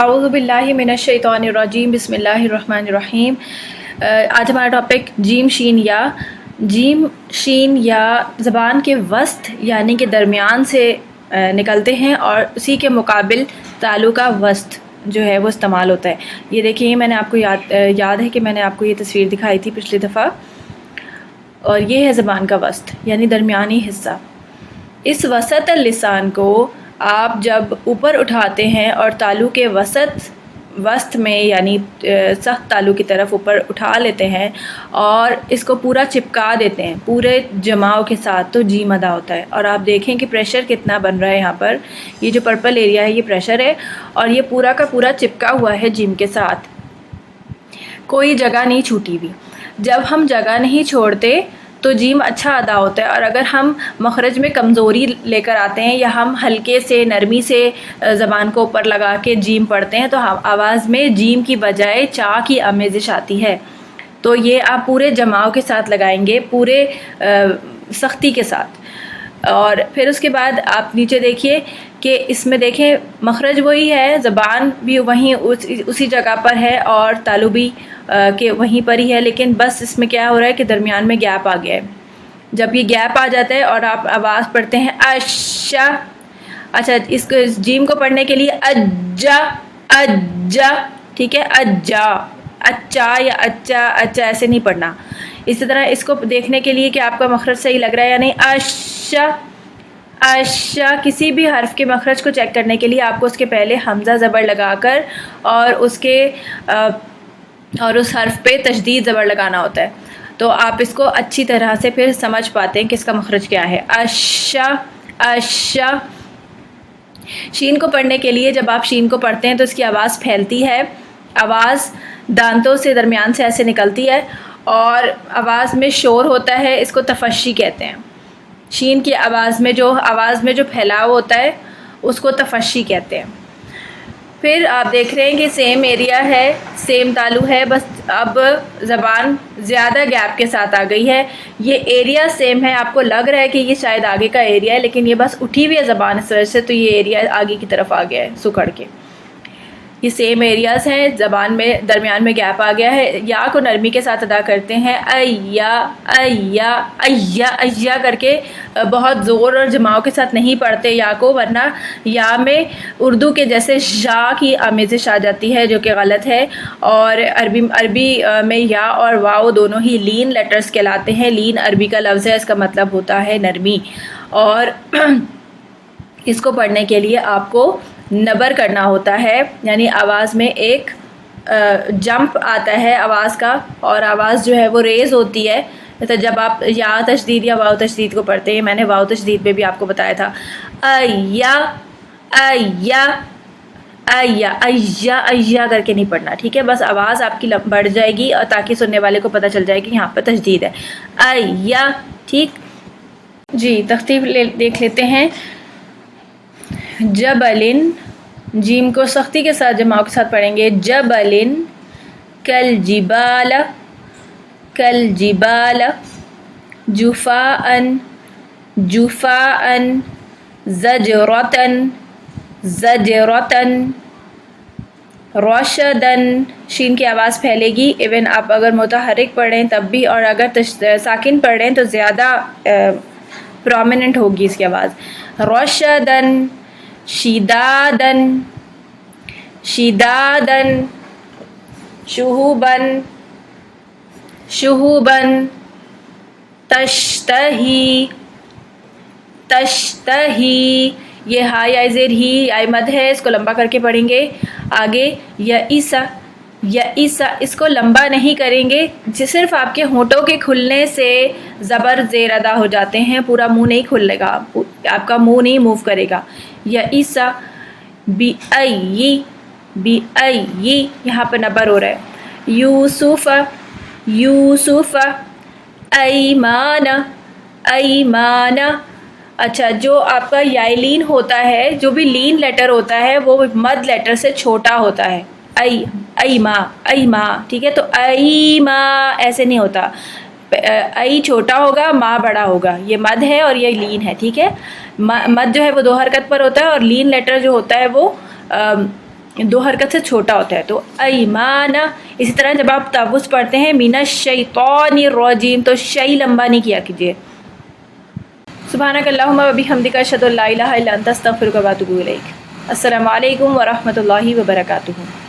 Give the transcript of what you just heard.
औज़ु बिल्लाहि मिनश शैतानिर रजीम बिस्मिल्लाहिर रहमानिर रहीम। आज हमारा टॉपिक जीम शीन या ज़बान के वस्त यानी कि दरमियान से निकलते हैं और उसी के मुकाबिल तालु का वस्त जो है वो इस्तेमाल होता है। ये देखिए, मैंने आपको याद है कि मैंने आपको ये तस्वीर दिखाई थी पिछली दफ़ा, और ये है ज़बान का वस्त यानी दरमियानी हिस्सा। इस वसत लिसान को आप जब ऊपर उठाते हैं और तालु के वस्त में यानी सख्त तालु की तरफ ऊपर उठा लेते हैं और इसको पूरा चिपका देते हैं पूरे जमाव के साथ, तो जीम अदा होता है। और आप देखें कि प्रेशर कितना बन रहा है यहाँ पर। ये जो पर्पल एरिया है ये प्रेशर है और ये पूरा का पूरा चिपका हुआ है जीम के साथ, कोई जगह नहीं छूटी हुई। जब हम जगह नहीं छोड़ते तो जीम अच्छा अदा होता है। और अगर हम मखरज में कमज़ोरी लेकर आते हैं या हम हल्के से नरमी से ज़बान को ऊपर लगा के जीम पढ़ते हैं तो आवाज़ में जीम की बजाय चा की आमेज़िश आती है। तो ये आप पूरे जमाव के साथ लगाएंगे, पूरे सख्ती के साथ। और फिर उसके बाद आप नीचे देखिए कि इसमें देखें मखरज वही है, ज़बान भी वहीं उसी जगह पर है और तालु भी के वहीं पर ही है, लेकिन बस इसमें क्या हो रहा है कि दरमियान में गैप आ गया है। जब ये गैप आ जाता है और आप आवाज़ पढ़ते हैं अच्छा, इस जीम को पढ़ने के लिए अज्जा अज्जा, ठीक है, अज्जा, अच्छा या अच्छा अच्छा ऐसे नहीं पढ़ना। इसी तरह इसको देखने के लिए कि आपका मखरज सही लग रहा है या नहीं, अच्छा अच्छा, किसी भी हर्फ के मखरज को चेक करने के लिए आपको उसके पहले हमज़ा ज़बर लगाकर और उस हर्फ पे तशदीद ज़बर लगाना होता है। तो आप इसको अच्छी तरह से फिर समझ पाते हैं कि इसका मखरज क्या है। अच्छा अच्छा। शीन को पढ़ने के लिए जब आप शीन को पढ़ते हैं तो इसकी आवाज़ फैलती है, आवाज़ दांतों से दरमियान से ऐसे निकलती है और आवाज़ में शोर होता है, इसको तफशी कहते हैं। शीन की आवाज़ में जो फैलाव होता है उसको तफशी कहते हैं। फिर आप देख रहे हैं कि सेम एरिया है, सेम तालु है, बस अब ज़बान ज़्यादा गैप के साथ आ गई है। ये एरिया सेम है, आपको लग रहा है कि ये शायद आगे का एरिया है, लेकिन ये बस उठी हुई है ज़बान इस वजह से, तो ये एरिया आगे की तरफ आ गया है सुखड़ के। ये सेम एरियाज़ हैं, ज़बान में दरमियान में गैप आ गया है। या को नरमी के साथ अदा करते हैं, अय्या अय्या अय्या अय्या करके, बहुत ज़ोर और जमाव के साथ नहीं पढ़ते या को, वरना या में उर्दू के जैसे शाह की आमेज़िश आ जाती है, जो कि गलत है। और अरबी में या और वाव दोनों ही लीन लेटर्स कहलाते हैं। लीन अरबी का लफ्ज़ है, इसका मतलब होता है नरमी। और इसको पढ़ने के लिए आपको नबर करना होता है, यानी आवाज़ में एक जंप आता है आवाज़ का, और आवाज़ जो है वो रेज़ होती है। तो जब आप या तशदीद या वाव तशदीद को पढ़ते हैं, मैंने वाव तशदीद पे भी आपको बताया था, अय्या अय्या अय्या अय्या अय्या करके नहीं पढ़ना, ठीक है। बस आवाज़ आपकी बढ़ जाएगी और ताकि सुनने वाले को पता चल जाए कि यहाँ पर तशदीद है, अय्या, ठीक जी। तरतीब देख लेते हैं। जबलिन, जीम को सख्ती के साथ जमाव के साथ पढ़ेंगे। जबलिन, कल जिबाला, कल जिबाला, जुफाअन, जुफाअन, ज़जरतन, ज़जरतन, रशदन। शीन की आवाज़ फैलेगी, इवन आप अगर मुतहर्रिक पढ़ें तब भी, और अगर साकिन पढ़ें तो ज़्यादा प्रोमिनेंट होगी इसकी आवाज़। रशदन, शिदादन, शिदादन, शुहुबन, शुहुबन, तश्तही, तश्तही। ये हा या ज़ेर ही आई मद है, इसको लंबा करके पढ़ेंगे। आगे यईसा, यईसा, इसको लंबा नहीं करेंगे, सिर्फ आपके होंठों के खुलने से ज़बर ज़ेर अदा हो जाते हैं, पूरा मुंह नहीं खुलेगा, आपका मुंह नहीं मूव करेगा। यईसा, बिअय्यी, बिअय्यी, यहाँ पर नबर हो रहा है। यूसुफ़ा, यूसुफ़ा, ऐमाना, ऐमाना। अच्छा, जो आपका यालीन होता है, जो भी लीन लेटर होता है वो मद लेटर से छोटा होता है। ऐमा, ऐमा, ठीक है। तो ऐमा ऐसे नहीं होता, आई छोटा होगा, मा बड़ा होगा। ये मद है और ये लीन है, ठीक है। मद जो है वो दो हरकत पर होता है और लीन लेटर जो होता है वो दो हरकत से छोटा होता है। तो ऐमाना। इसी तरह जब आप तवुस पढ़ते हैं मिनश शैतानिर रजीम, तो शई लंबा नहीं किया कीजिए। सुब्हानक अल्लाहुम्मा व बिहम्दिका अशहदु अल्ला इलाहा इल्ला अंता अस्तगफिरुका व अतूबु इलैक। अस्सलामु अलैकुम व रहमतुल्लाहि व बरकातुहू।